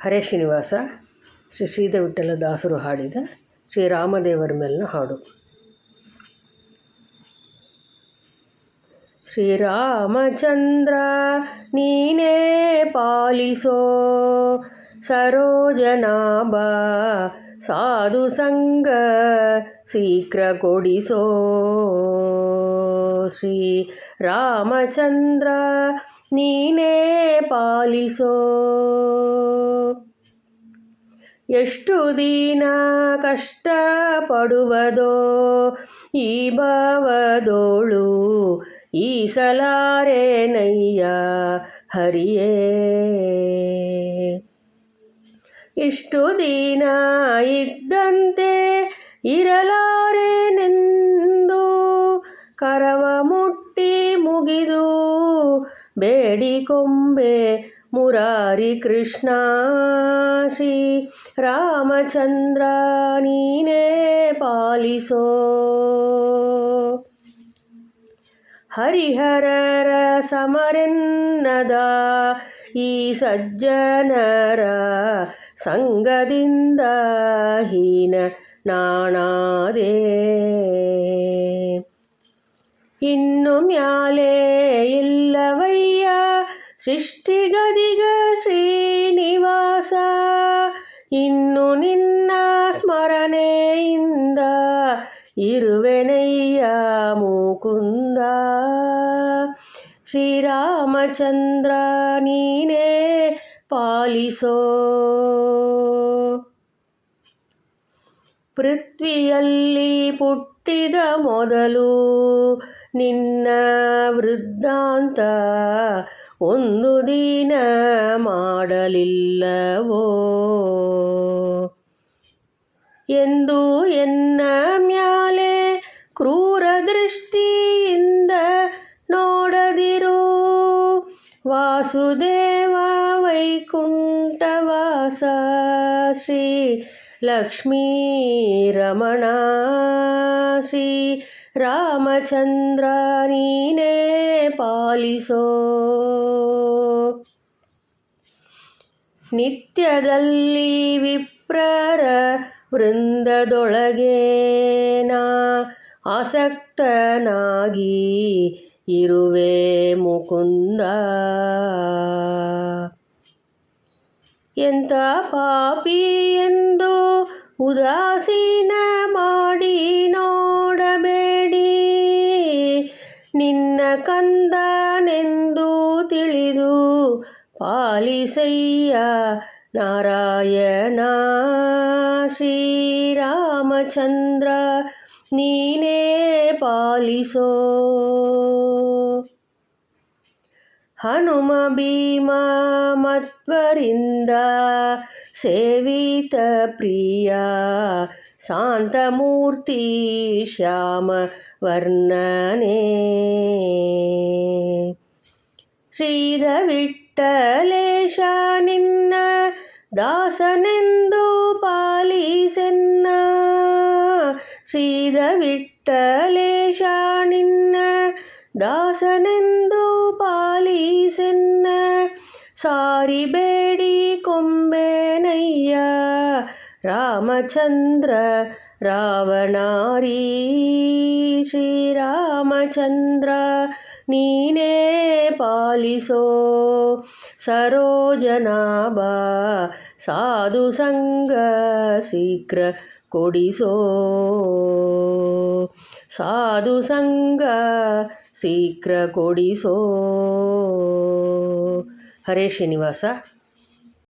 ಹರೇ ಶ್ರೀನಿವಾಸ ಶ್ರೀ ಶ್ರೀಧರ ವಿಠ್ಠಲ ದಾಸರು ಹಾಡಿದ ಶ್ರೀರಾಮದೇವರ ಮೇಲಿನ ಹಾಡು. ಶ್ರೀರಾಮಚಂದ್ರ ನೀನೇ ಪಾಲಿಸೋ, ಸರೋಜನಾಭ ಸಾಧು ಸಂಗ ಶೀಘ್ರ ಕೊಡಿಸೋ. ಶ್ರೀ ರಾಮಚಂದ್ರ ನೀನೇ ಪಾಲಿಸೋ, ಎಷ್ಟು ದಿನ ಕಷ್ಟಪಡುವುದೋ ಈ ಭಾವದೋಳು, ಈಸಲಾರೆನಯ್ಯ ಹರಿಯೇ. ಇಷ್ಟು ದಿನ ಇದ್ದಂತೆ ಇರಲಾರೆನೆಂದು ಕರವ ಮುಟ್ಟಿ ಮುಗಿದು ಬೇಡಿಕೊಂಬೆ ಮುರಾರಿ ಕೃಷ್ಣ. ಶ್ರೀ ರಾಮಚಂದ್ರ ನೀನೇ ಪಾಲಿಸೋ, ಹರಿಹರರ ಸಮರೆನ್ನದ ಈ ಸಜ್ಜನರ ಸಂಗದಿಂದ ಹೀನ ನಾಣಾದೆ. ಇನ್ನು ಮ್ಯಾಲೆ ಇಲ್ಲವಯ್ಯ ಸೃಷ್ಟಿಗದಿಗ ಶ್ರೀನಿವಾಸ, ಇನ್ನು ನಿನ್ನ ಸ್ಮರಣೆಯಿಂದ ಇರುವೆನಯ್ಯ ಮುಕುಂದ. ಶ್ರೀರಾಮಚಂದ್ರ ನೀನೇ ಪಾಲಿಸೋ, ಪೃಥ್ವಿಯಲ್ಲಿ ಪುಟ್ಟಿದ ಮೊದಲು ನಿನ್ನ ವೃತ್ತಾಂತ ಒಂದು ದಿನ ಮಾಡಲಿಲ್ಲವೋ ಎಂದು ಎನ್ನ ಮ್ಯಾಲೆ ಕ್ರೂರ ದೃಷ್ಟಿಯಿಂದ ನೋಡದಿರು. ವಾಸುದೇವ ವೈಕುಂಠವಾಸ ಶ್ರೀ ಲಕ್ಷ್ಮೀ ರಮಣ. ಶ್ರೀ ರಾಮಚಂದ್ರ ನೀನೇ ಪಾಲಿಸೋ, ನಿತ್ಯದಲ್ಲಿ ವಿಪ್ರರ ವೃಂದದೊಳಗೆ ನಾ ಆಸಕ್ತನಾಗಿ ಇರುವೆ ಮುಕುಂದ. ಎಂಥ ಪಾಪಿ ಎಂದು ಉದಾಸೀನ ಮಾಡಿ ನೋಡಬೇಡಿ, ನಿನ್ನ ಕಂದನೆಂದು ತಿಳಿದು ಪಾಲಿಸಯ್ಯ ನಾರಾಯಣ. ಶ್ರೀರಾಮಚಂದ್ರ ನೀನೇ ಪಾಲಿಸೋ, ಹನುಮ ಭೀಮ ಮಧ್ವರಿಂದ ಸೇವಿತ ಪ್ರಿಯ ಶಾಂತಮೂರ್ತಿ ಶ್ಯಾಮ ವರ್ಣನೆ. ಶ್ರೀಧ ವಿಠ್ಠಲೇಶ ನಿನ್ನ ದಾಸನೆಂದು ಪಾಲಿಸೆನ್ನ. ಶ್ರೀಧ ವಿಠ್ಠಲೇಶ ನಿನ್ನ ದಾಸನೆಂದು ಪಾಲಿಸೆನ್ನ. ಸಾರಿ ಬೇಡಿ ಕೊಂಬೆನಯ್ಯ ರಾಮಚಂದ್ರ ರಾವಣಾರಿ. ಶ್ರೀರಾಮಚಂದ್ರ ನೀನೇ ಪಾಲಿಸೋ, ಸರೋಜನಾಭ ಸಾಧು ಸಂಗ ಶೀಘ್ರ ಕೊಡಿಸೋ. ಸಾಧು ಸಂಗ ಶೀಘ್ರ ಕೊಡಿಸೋ. ಹರೇ ಶ್ರೀನಿವಾಸ.